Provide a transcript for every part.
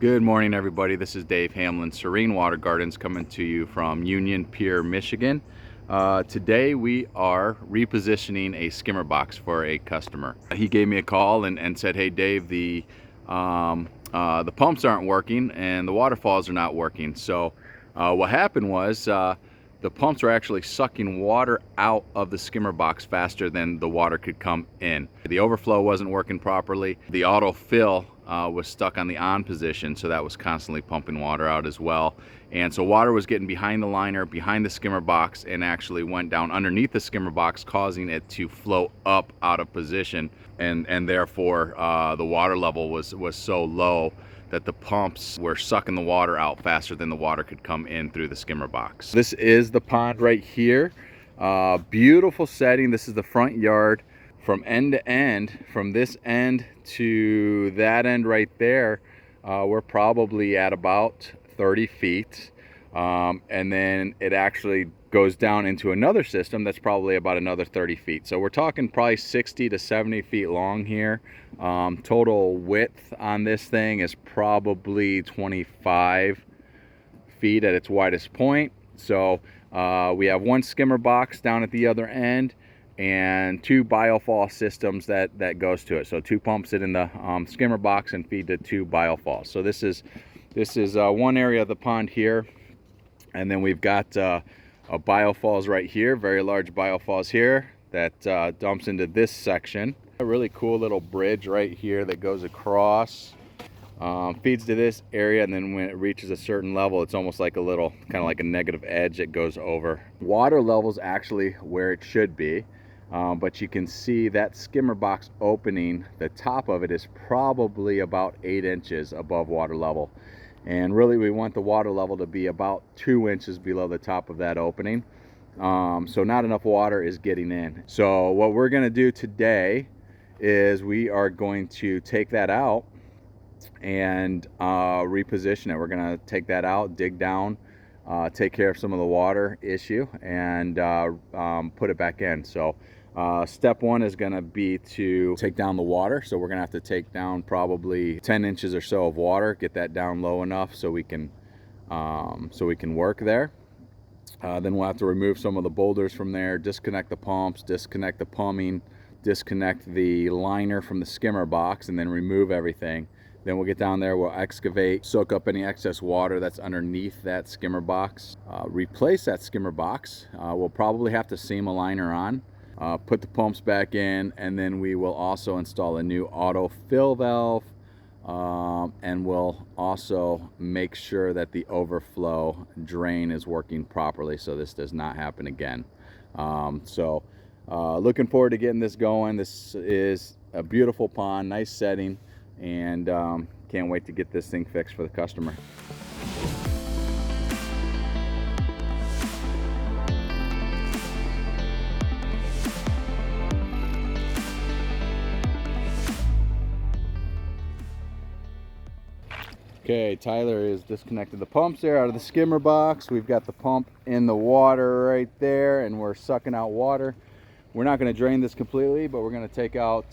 Good morning, everybody. This is Dave Hamlin, Serene Water Gardens, coming to you from Union Pier, Michigan. Today we are repositioning a skimmer box for a customer. He gave me a call and said, "Hey Dave, the pumps aren't working and the waterfalls are not working." So what happened was the pumps were actually sucking water out of the skimmer box faster than the water could come in. The overflow wasn't working properly. The autofill was stuck on the on position, so that was constantly pumping water out as well. And so water was getting behind the liner, behind the skimmer box, and actually went down underneath the skimmer box, causing it to flow up out of position, and therefore the water level was so low that the pumps were sucking the water out faster than the water could come in through the skimmer box. This is the pond right here. Beautiful setting. This is the front yard. From end to end, from this end to that end right there, we're probably at about 30 feet. And then it actually goes down into another system that's probably about another 30 feet. So we're talking probably 60 to 70 feet long here. Total width on this thing is probably 25 feet at its widest point. So we have one skimmer box down at the other end and two biofall systems that goes to it. So two pumps sit in the skimmer box and feed the two biofalls. So this is one area of the pond here, and then we've got a biofalls right here, very large biofalls here that dumps into this section. A really cool little bridge right here that goes across, feeds to this area, and then when it reaches a certain level, it's almost like a little kind of like a negative edge that goes over. Water level's actually where it should be. But you can see that skimmer box opening, the top of it is probably about 8 inches above water level. And really we want the water level to be about 2 inches below the top of that opening. So not enough water is getting in. So what we're going to do today is we are going to take that out and reposition it. We're going to take that out, dig down, take care of some of the water issue, and put it back in. So step one is going to be to take down the water. So we're going to have to take down probably 10 inches or so of water, get that down low enough so we can work there. Then we'll have to remove some of the boulders from there, disconnect the pumps, disconnect the plumbing, disconnect the liner from the skimmer box, and then remove everything. Then we'll get down there, we'll excavate, soak up any excess water that's underneath that skimmer box, replace that skimmer box. We'll probably have to seam a liner on, put the pumps back in, and then we will also install a new auto fill valve, and we'll also make sure that the overflow drain is working properly so this does not happen again. Looking forward to getting this going. This is a beautiful pond, nice setting, and can't wait to get this thing fixed for the customer. Okay, Tyler has disconnected the pumps there out of the skimmer box. We've got the pump in the water right there, and we're sucking out water. We're not going to drain this completely, but we're going to take out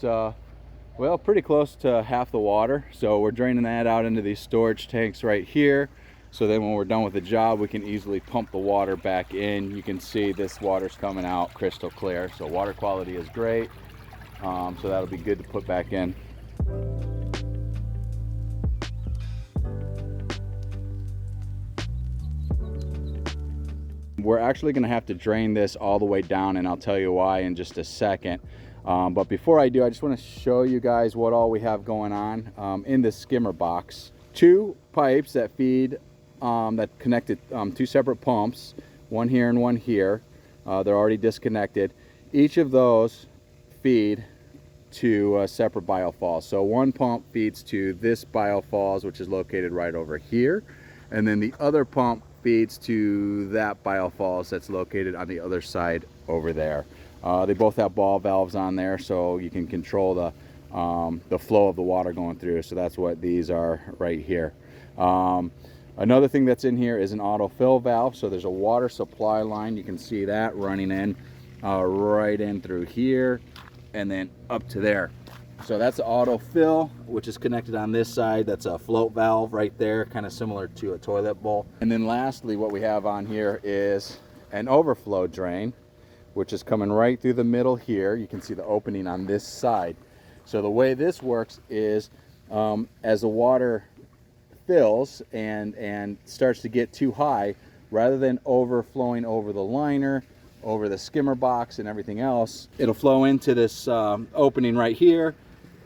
well, pretty close to half the water. So we're draining that out into these storage tanks right here. So then when we're done with the job, we can easily pump the water back in. You can see this water's coming out crystal clear. So water quality is great. So that'll be good to put back in. We're actually going to have to drain this all the way down, and I'll tell you why in just a second. But before I do, I just want to show you guys what all we have going on in this skimmer box. Two pipes that feed, that connected two separate pumps, one here and one here. They're already disconnected. Each of those feed to separate biofalls. So one pump feeds to this biofalls, which is located right over here, and then the other pump feeds to that biofalls that's located on the other side over there. They both have ball valves on there, so you can control the flow of the water going through. So that's what these are right here. Another thing that's in here is an auto fill valve. So there's a water supply line. You can see that running in right in through here and then up to there. So that's the auto fill, which is connected on this side. That's a float valve right there, kind of similar to a toilet bowl. And then lastly, what we have on here is an overflow drain, which is coming right through the middle here. You can see the opening on this side. So the way this works is as the water fills and starts to get too high, rather than overflowing over the liner, over the skimmer box and everything else, it'll flow into this opening right here,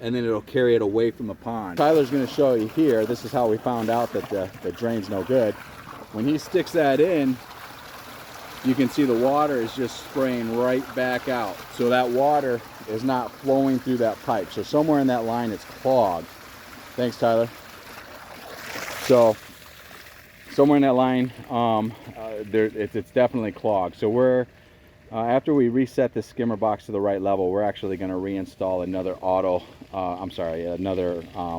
and then it'll carry it away from the pond. Tyler's going to show you here. This is how we found out that the drain's no good. When he sticks that in, you can see the water is just spraying right back out. So that water is not flowing through that pipe. So somewhere in that line it's clogged. Thanks, Tyler. So somewhere in that line, it's definitely clogged. So we're after we reset the skimmer box to the right level, we're actually going to reinstall another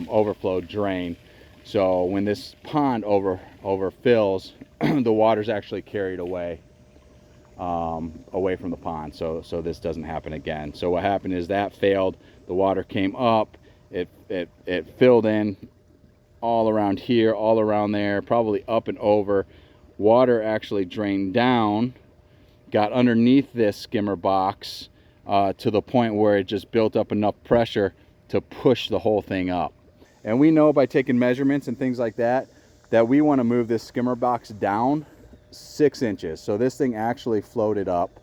overflow drain. So when this pond overfills, the water's actually carried away from the pond. So this doesn't happen again. So what happened is that failed. The water came up. It filled in all around here, all around there, probably up and over. Water actually drained down, got underneath this skimmer box to the point where it just built up enough pressure to push the whole thing up. And we know by taking measurements and things like that, that we want to move this skimmer box down 6 inches. So this thing actually floated up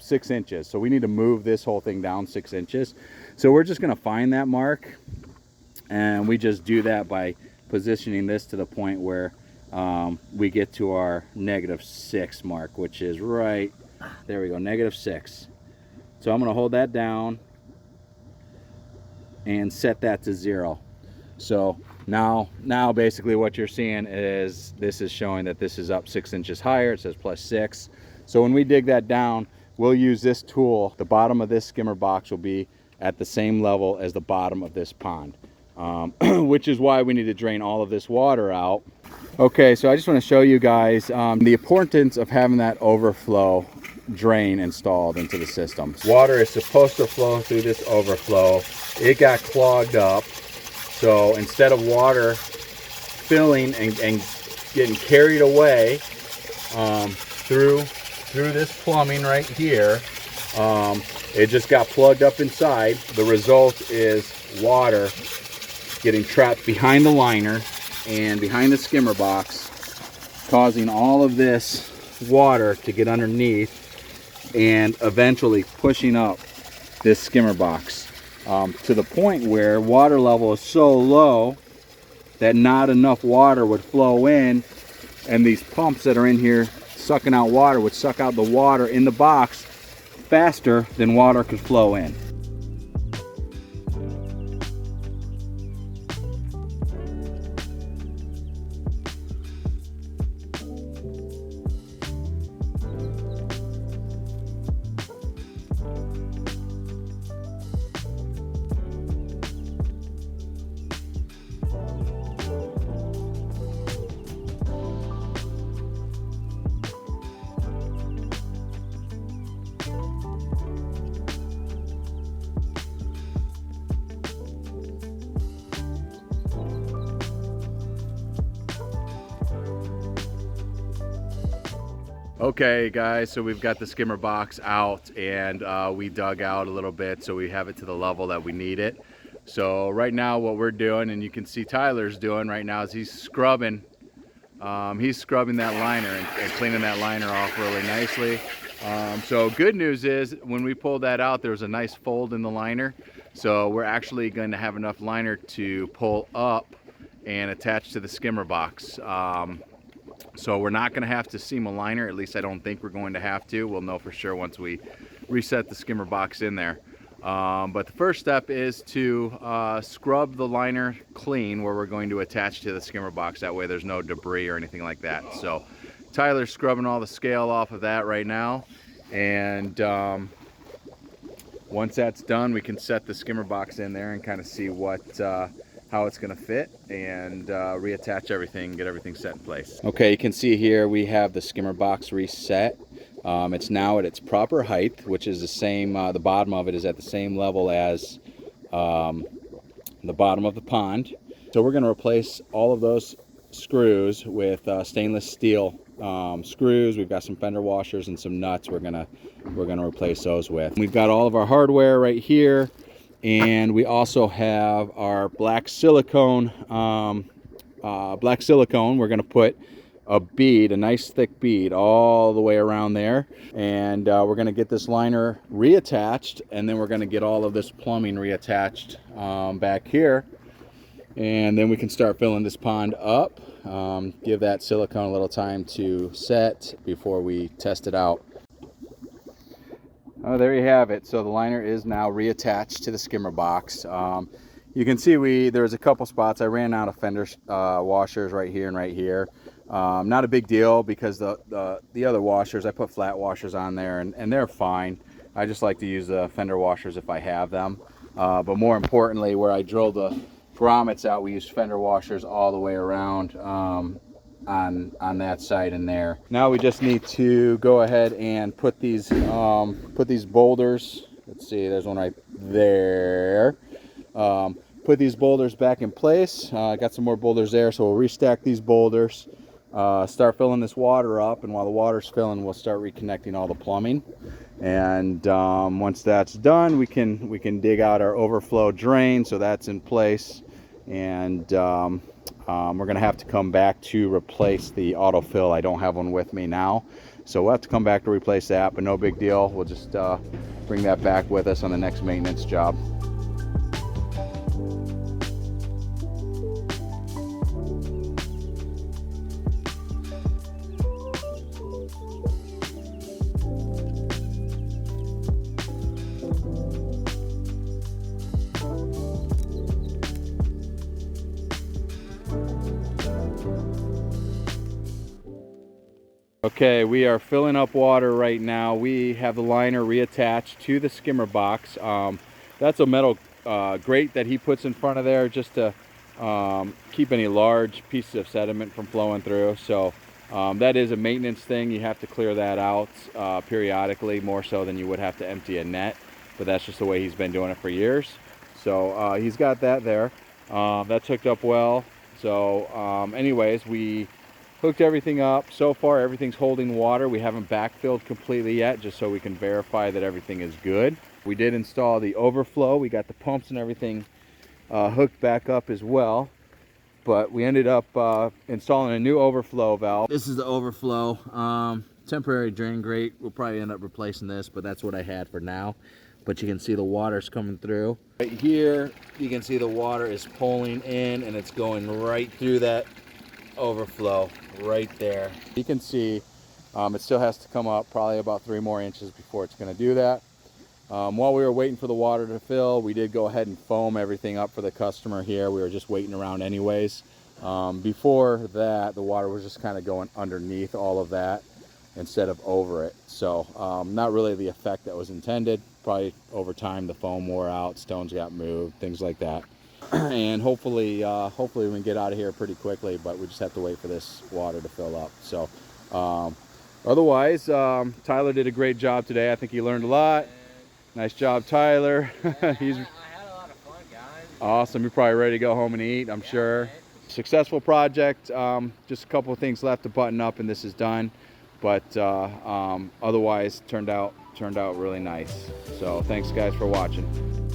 6 inches. So we need to move this whole thing down 6 inches. So we're just going to find that mark, and we just do that by positioning this to the point where we get to our -6 mark, which is right there. We go, -6. So I'm going to hold that down and set that to 0. So now basically what you're seeing is this is showing that this is up 6 inches higher. It says +6. So when we dig that down, we'll use this tool. The bottom of this skimmer box will be at the same level as the bottom of this pond, which is why we need to drain all of this water out. Okay, so I just want to show you guys the importance of having that overflow drain installed into the system. Water is supposed to flow through this overflow. It got clogged up. So instead of water filling and getting carried away through this plumbing right here, it just got plugged up inside. The result is water getting trapped behind the liner and behind the skimmer box, causing all of this water to get underneath and eventually pushing up this skimmer box to the point where water level is so low that not enough water would flow in, and these pumps that are in here sucking out water would suck out the water in the box faster than water could flow in. Okay guys, so we've got the skimmer box out, and we dug out a little bit so we have it to the level that we need it. So right now what we're doing, and you can see Tyler's doing right now, is he's scrubbing that liner and cleaning that liner off really nicely. So good news is when we pulled that out, there was a nice fold in the liner. So we're actually going to have enough liner to pull up and attach to the skimmer box. So we're not going to have to seam a liner, at least I don't think we're going to have to. We'll know for sure once we reset the skimmer box in there. But the first step is to scrub the liner clean where we're going to attach to the skimmer box. That way there's no debris or anything like that. So Tyler's scrubbing all the scale off of that right now. And once that's done, we can set the skimmer box in there and kind of see how it's going to fit, and reattach everything, get everything set in place. Okay, you can see here we have the skimmer box reset. It's now at its proper height, which is the same, the bottom of it is at the same level as the bottom of the pond. So we're going to replace all of those screws with stainless steel screws. We've got some fender washers and some nuts we're gonna replace those with. We've got all of our hardware right here, and we also have our black silicone. We're going to put a bead, a nice thick bead, all the way around there, and we're going to get this liner reattached, and then we're going to get all of this plumbing reattached back here, and then we can start filling this pond up. Give that silicone a little time to set before we test it out. Oh, there you have it. So the liner is now reattached to the skimmer box. You can see there's a couple spots. I ran out of fender washers right here and right here. Not a big deal because the other washers, I put flat washers on there, and they're fine. I just like to use the fender washers if I have them. But more importantly, where I drilled the grommets out, we used fender washers all the way around on that side and there. Now we just need to go ahead and put these boulders. Let's see, there's one right there. Put these boulders back in place. Got some more boulders there, so we'll restack these boulders, start filling this water up, and while the water's filling, we'll start reconnecting all the plumbing. And once that's done, we can dig out our overflow drain, so that's in place. And we're gonna have to come back to replace the autofill. I don't have one with me now, so we'll have to come back to replace that, but no big deal. We'll just bring that back with us on the next maintenance job. Okay, we are filling up water right now. We have the liner reattached to the skimmer box. That's a metal grate that he puts in front of there just to keep any large pieces of sediment from flowing through. So that is a maintenance thing. You have to clear that out periodically, more so than you would have to empty a net. But that's just the way he's been doing it for years. So he's got that there. That's hooked up well. So anyways, we hooked everything up. So far everything's holding water. We haven't backfilled completely yet, just so we can verify that everything is good. We did install the overflow. We got the pumps and everything hooked back up as well, but we ended up installing a new overflow valve. This is the overflow temporary drain grate. We'll probably end up replacing this, but that's what I had for now. But you can see the water's coming through. Right here you can see the water is pulling in, and it's going right through that overflow right there. You can see it still has to come up probably about 3 more inches before it's going to do that. While we were waiting for the water to fill, we did go ahead and foam everything up for the customer here. We were just waiting around anyways. Before that, the water was just kind of going underneath all of that instead of over it. So not really the effect that was intended. Probably over time the foam wore out, stones got moved, things like that. And hopefully we can get out of here pretty quickly, but we just have to wait for this water to fill up. So otherwise, Tyler did a great job today. I think he learned a lot. Nice job, Tyler. I had a lot of fun, guys. Awesome. You're probably ready to go home and eat, I'm sure. Right. Successful project. Just a couple of things left to button up, and this is done. But otherwise, turned out really nice. So thanks, guys, for watching.